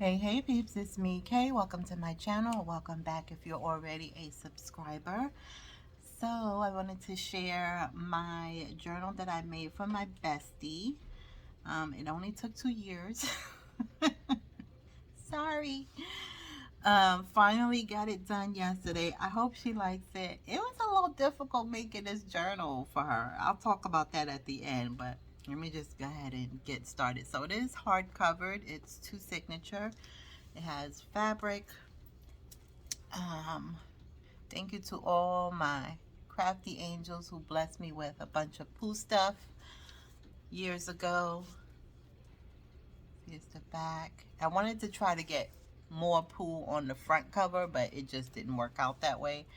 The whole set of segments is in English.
Hey peeps, it's me Kay. Welcome to my channel. Welcome back if you're already a subscriber. So I wanted to share my journal that I made for my bestie. It only took 2 years. Sorry. Finally got it done yesterday. I hope she likes it. It was a little difficult making this journal for her. I'll talk about that at the end, but let me just go ahead and get started. So it is hard covered. It's 2 signature. It has fabric. Um, Thank you to all my crafty angels who blessed me with a bunch of Pooh stuff years ago. Here's the back. I wanted to try to get more Pooh on the front cover, but it just didn't work out that way.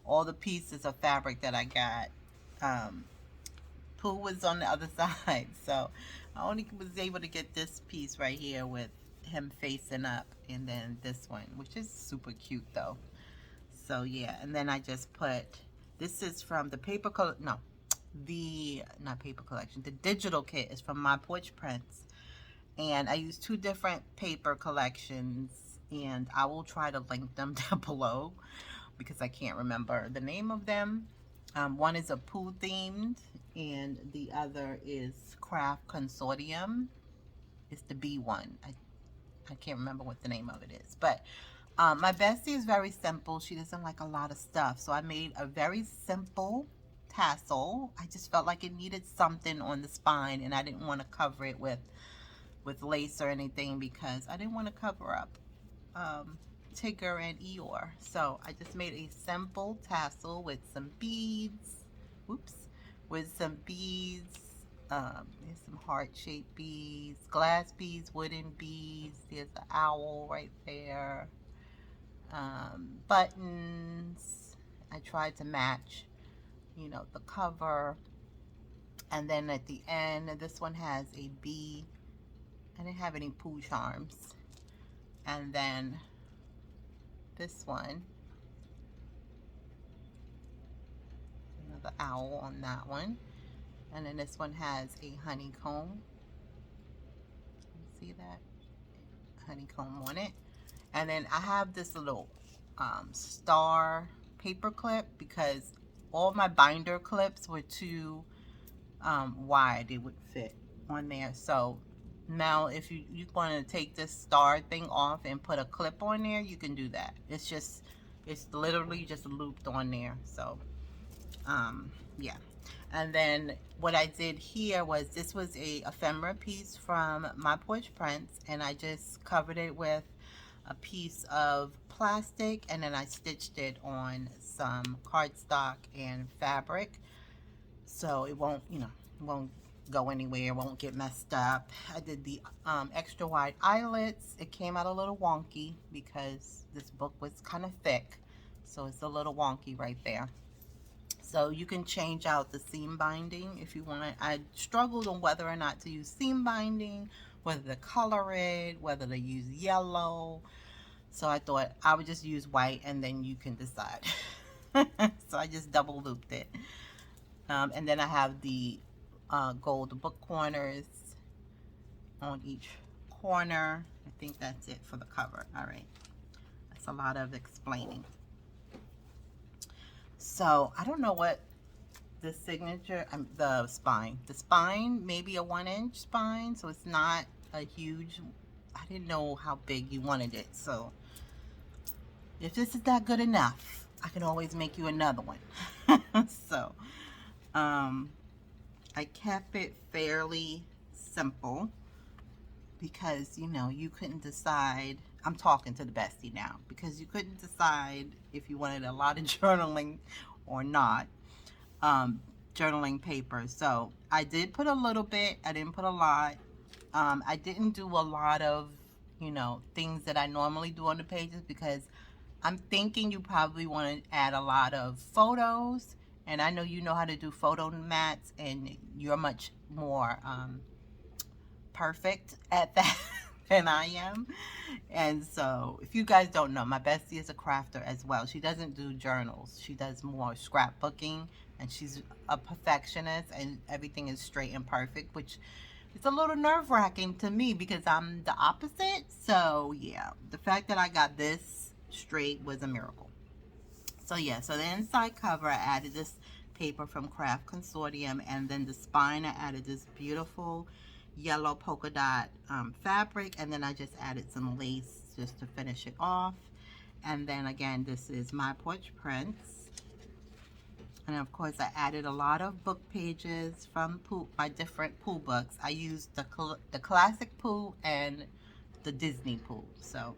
All the pieces of fabric that I got, Pooh was on the other side, so I only was able to get this piece right here with him facing up, and then this one, which is super cute though. So yeah, and then I just put, this is from the not paper collection, the digital kit is from My Porch Prints, and I use 2 different paper collections, and I will try to link them down below because I can't remember the name of them. One is a Pooh themed, and the other is Craft Consortium. It's the B one. I can't remember what the name of it is, but my bestie is very simple. She doesn't like a lot of stuff, so I made a very simple tassel. I just felt like it needed something on the spine, and I didn't want to cover it with lace or anything because I didn't want to cover up Tigger and Eeyore. So I just made a simple tassel with some beads. Whoops, with some beads. There's some heart-shaped beads, glass beads, wooden beads. There's the owl right there. Buttons. I tried to match, the cover. And then at the end, this one has a bee. I didn't have any Pooh charms. And then this one, another owl on that one. And then this one has a honeycomb. You see that? Honeycomb on it. And then I have this little star paper clip because all my binder clips were too wide. It would fit on there. So now if you want to take this star thing off and put a clip on there, you can do that. It's literally just looped on there. So yeah. And then what I did here was, this was a ephemera piece from My Porch Prints, and I just covered it with a piece of plastic, and then I stitched it on some cardstock and fabric, so it won't, won't go anywhere, won't get messed up. I did the extra wide eyelets. It came out a little wonky because this book was kind of thick, so it's a little wonky right there. So you can change out the seam binding if you want. I struggled on whether or not to use seam binding, whether to color it, whether to use yellow. So I thought I would just use white, and then you can decide. So I just double looped it. And then I have the gold book corners on each corner. I think that's it for the cover. All right. That's a lot of explaining. So I don't know what the signature, the spine, maybe a 1-inch spine, so it's not a huge, I didn't know how big you wanted it. So if this is not good enough, I can always make you another one. So I kept it fairly simple because you couldn't decide. I'm talking to the bestie now, because you couldn't decide if you wanted a lot of journaling or not, journaling paper. So I did put a little bit. I didn't put a lot. I didn't do a lot of things that I normally do on the pages, because I'm thinking you probably want to add a lot of photos, and I know you know how to do photo mats, and you're much more perfect at that than I am. And so if you guys don't know, my bestie is a crafter as well. She doesn't do journals. She does more scrapbooking, and she's a perfectionist, and everything is straight and perfect, which it's a little nerve-wracking to me because I'm the opposite. So yeah, the fact that I got this straight was a miracle. So yeah, so the inside cover, I added this paper from Craft Consortium, and then the spine, I added this beautiful yellow polka dot fabric, and then I just added some lace just to finish it off. And then again, this is my porch prints. And of course, I added a lot of book pages from Pooh, my different Pooh books. I used the classic Pooh and the Disney Pooh. So,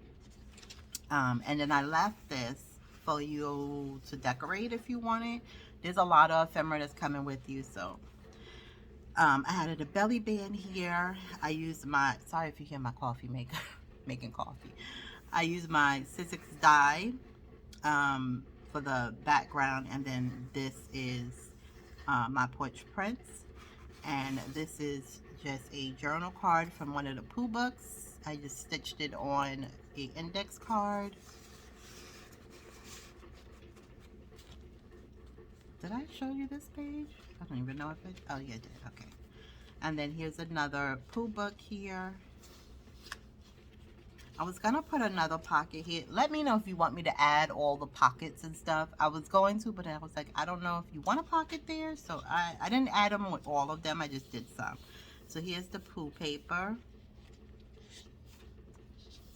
and then I left this for you to decorate if you want it. There's a lot of ephemera that's coming with you. So, I added a belly band here. I used my, sorry if you hear my coffee maker, making coffee. I used my Sizzix die for the background, and then this is my porch prints, and this is just a journal card from one of the Pooh books. I just stitched it on a index card. Did I show you this page? I don't even know if it, oh yeah, I did, okay. And then here's another Pooh book here. I was gonna put another pocket here. Let me know if you want me to add all the pockets and stuff. I was going to, but I was like, I don't know if you want a pocket there. So I didn't add them with all of them. I just did some. So here's the Pooh paper.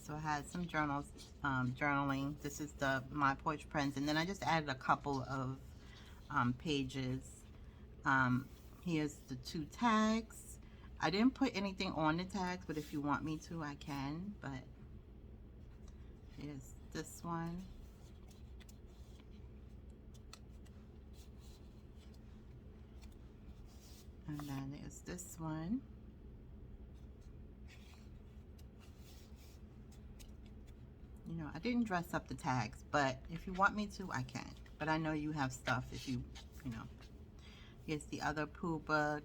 So I had some journals, journaling. This is the My Porch Prints. And then I just added a couple of pages. Here's the 2 tags. I didn't put anything on the tags, but if you want me to, I can. But here's this one. And then there's this one. You know, I didn't dress up the tags, but if you want me to, I can. But I know you have stuff if you know. Here's the other Pooh book.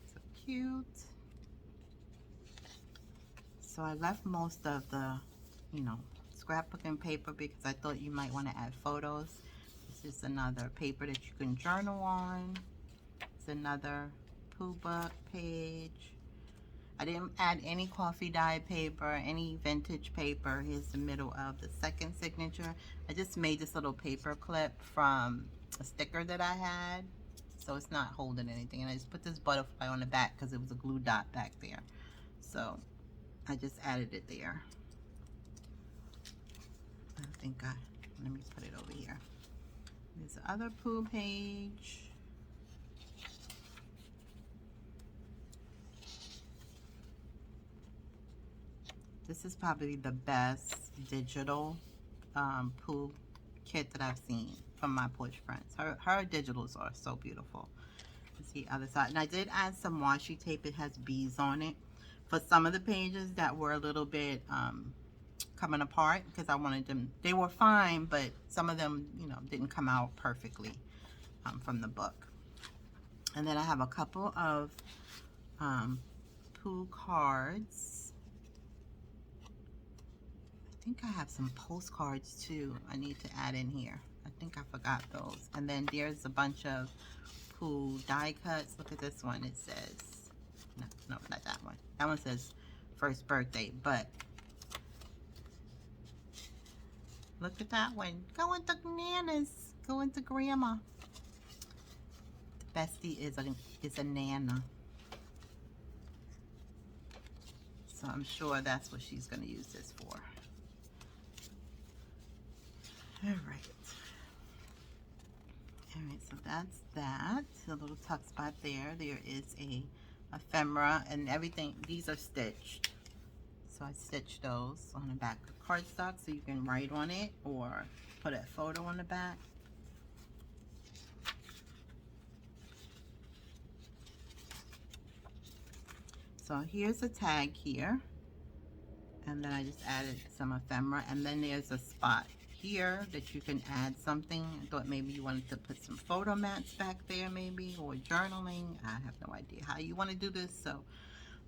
So cute. So I left most of the, you know, scrapbooking paper because I thought you might want to add photos. This is another paper that you can journal on. It's another Pooh book page. I didn't add any coffee dye paper, any vintage paper. Here's the middle of the second signature. I just made this little paper clip from a sticker that I had, so it's not holding anything. And I just put this butterfly on the back because it was a glue dot back there. So I just added it there. I think let me put it over here. There's the other Pooh page. This is probably the best digital Pooh kit that I've seen from My Porch Prints. Her digitals are so beautiful. Let's see the other side. And I did add some washi tape. It has bees on it for some of the pages that were a little bit coming apart because I wanted them, they were fine, but some of them, you know, didn't come out perfectly from the book. And then I have a couple of Pooh cards. I think I have some postcards too I need to add in here. I think I forgot those. And then there's a bunch of Pooh die cuts. Look at this one. It says, no, not that one. That one says first birthday, but look at that one. Going to Nana's. Going to Grandma. The bestie is a Nana. So I'm sure that's what she's going to use this for. All right, so that's that. The little tuck spot there. There is a ephemera and everything. These are stitched. So I stitched those on the back of cardstock so you can write on it or put a photo on the back. So here's a tag here. And then I just added some ephemera. And then there's a spot here that you can add something. I thought maybe you wanted to put some photo mats back there maybe, or journaling. I have no idea how you want to do this. So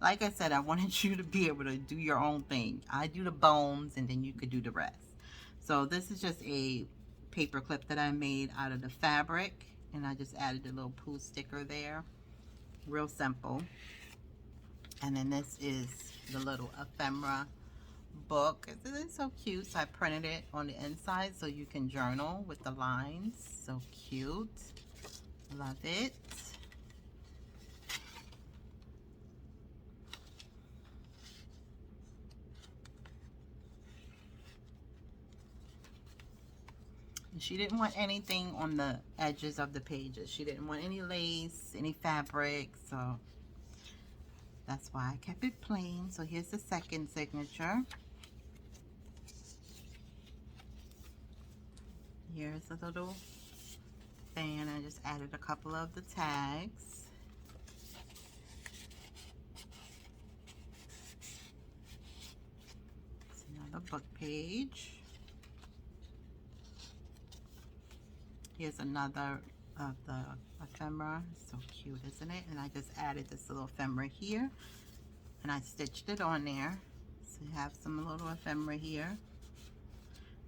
like I said, I wanted you to be able to do your own thing. I do the bones and then you could do the rest. So this is just a paper clip that I made out of the fabric, and I just added a little Pooh sticker there. Real simple. And then this is the little ephemera book. It's so cute. So I printed it on the inside so you can journal with the lines. So cute. Love it. She didn't want anything on the edges of the pages. She didn't want any lace, any fabric, so that's why I kept it plain. So here's the second signature. Here's a little fan. I just added a couple of the tags. It's another book page. Here's another of the ephemera. So cute, isn't it? And I just added this little ephemera here, and I stitched it on there. So you have some little ephemera here.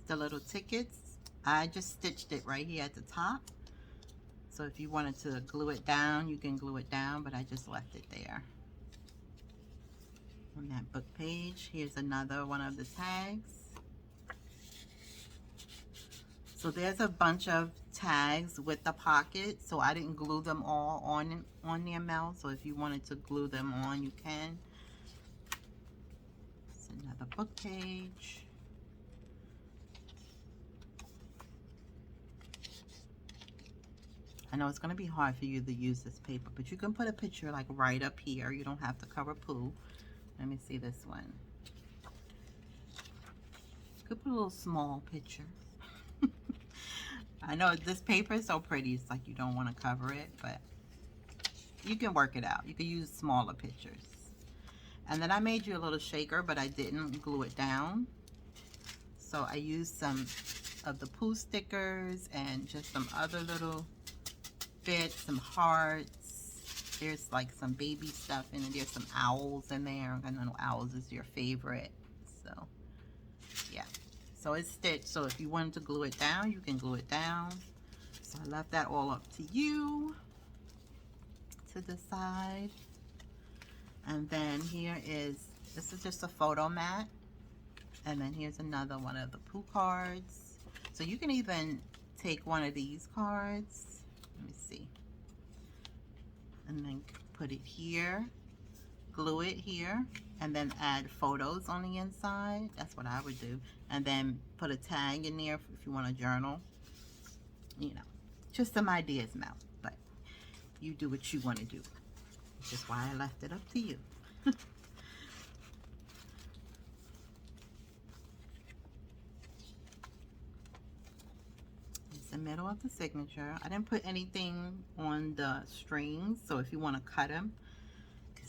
The little tickets, I just stitched it right here at the top. So if you wanted to glue it down, you can glue it down, but I just left it there. On that book page, here's another one of the tags. So there's a bunch of tags with the pocket, so I didn't glue them all on their mouth. So if you wanted to glue them on, you can. It's another book page. I know it's going to be hard for you to use this paper, but you can put a picture like right up here. You don't have to cover Pooh. Let me see this one. You could put a little small picture. I know this paper is so pretty, it's like you don't want to cover it, but you can work it out. You can use smaller pictures. And then I made you a little shaker, but I didn't glue it down. So I used some of the Pooh stickers and just some other little bits, some hearts. There's like some baby stuff in it. There's some owls in there. I know owls is your favorite. So yeah. So it's stitched, so if you wanted to glue it down, you can glue it down. So I left that all up to you to decide. And then here is, this is just a photo mat. And then here's another one of the Pooh cards. So you can even take one of these cards. Let me see. And then put it here, glue it here, and then add photos on the inside. That's what I would do. And then put a tag in there if you want to journal. You know, just some ideas, Mel. But you do what you want to do. Which is why I left it up to you. It's the middle of the signature. I didn't put anything on the strings, so if you want to cut them,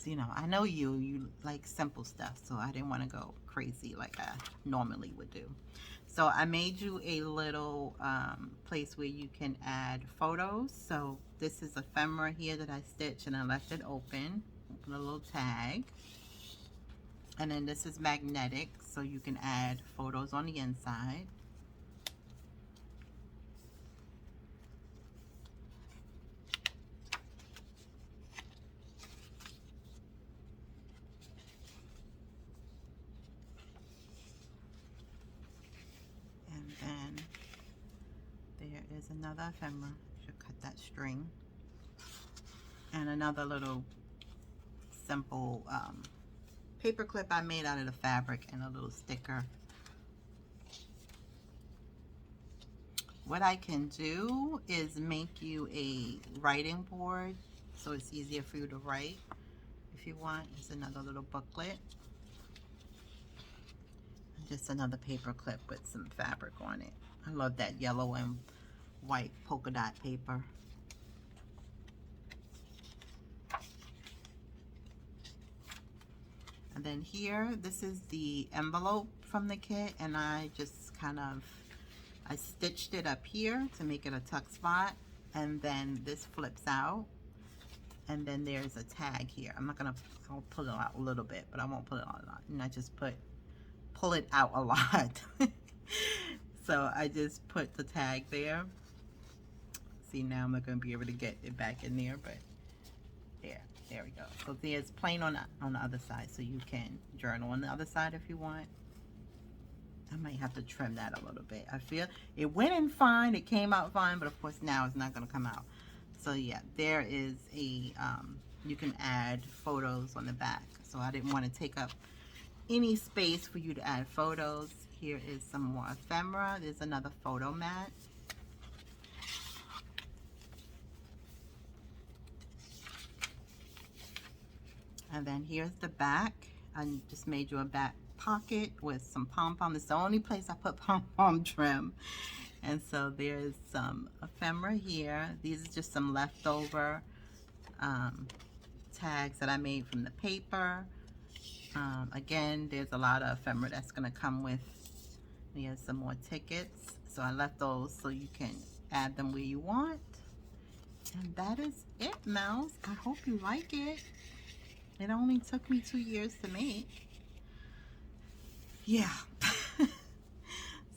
you know, I know you like simple stuff, so I didn't want to go crazy like I normally would do. So I made you a little place where you can add photos. So this is ephemera here that I stitched and I left it open. Put a little tag. And then this is magnetic, so you can add photos on the inside. Is another ephemera. Should cut that string. And another little simple paper clip I made out of the fabric and a little sticker. What I can do is make you a writing board so it's easier for you to write if you want. It's another little booklet. And just another paper clip with some fabric on it. I love that yellow and white polka dot paper. And then here, this is the envelope from the kit, and I just kind of, I stitched it up here to make it a tuck spot, and then this flips out, and then there's a tag here. I'm not gonna, I'll pull it out a little bit, but I won't pull it out a lot, and I just pull it out a lot. So I just put the tag there. See, now I'm not going to be able to get it back in there, but there. There we go. So there's plain on the other side, so you can journal on the other side if you want. I might have to trim that a little bit. I feel it went in fine, it came out fine, but of course now it's not going to come out. So yeah, there is a, you can add photos on the back. So I didn't want to take up any space for you to add photos. Here is some more ephemera. There's another photo mat. And then here's the back. I just made you a back pocket with some pom-pom. It's the only place I put pom-pom trim. And so there's some ephemera here. These are just some leftover tags that I made from the paper. Again, there's a lot of ephemera that's going to come with. Here's some more tickets. So I left those so you can add them where you want. And that is it, Mouse. I hope you like it. It only took me 2 years to make. Yeah.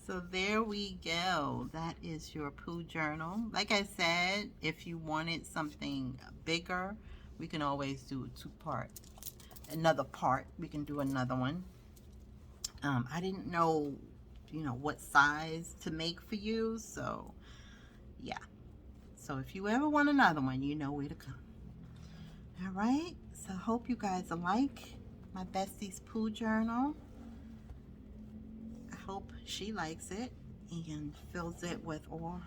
So there we go. That is your Pooh journal. Like I said, if you wanted something bigger, we can always do a two-part. Another part, we can do another one. I didn't know, what size to make for you. So, yeah. So if you ever want another one, you know where to come. All right. So I hope you guys like my bestie's Pooh journal. I hope she likes it and fills it with all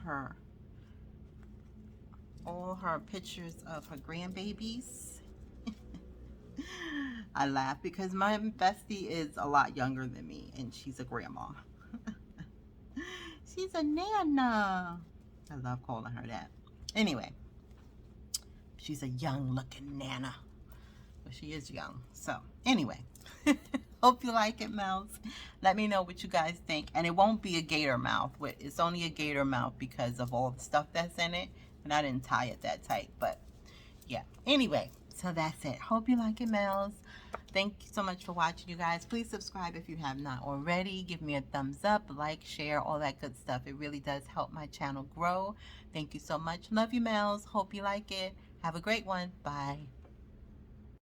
her pictures of her grandbabies. I laugh because my bestie is a lot younger than me and she's a grandma. She's a nana. I love calling her that. Anyway, she's a young looking nana. But she is young. So anyway, hope you like it, Mouse. Let me know what you guys think. And it won't be a gator mouth. It's only a gator mouth because of all the stuff that's in it. And I didn't tie it that tight. But yeah. Anyway, so that's it. Hope you like it, Mouse. Thank you so much for watching, you guys. Please subscribe if you have not already. Give me a thumbs up, like, share, all that good stuff. It really does help my channel grow. Thank you so much. Love you, Mouse. Hope you like it. Have a great one. Bye.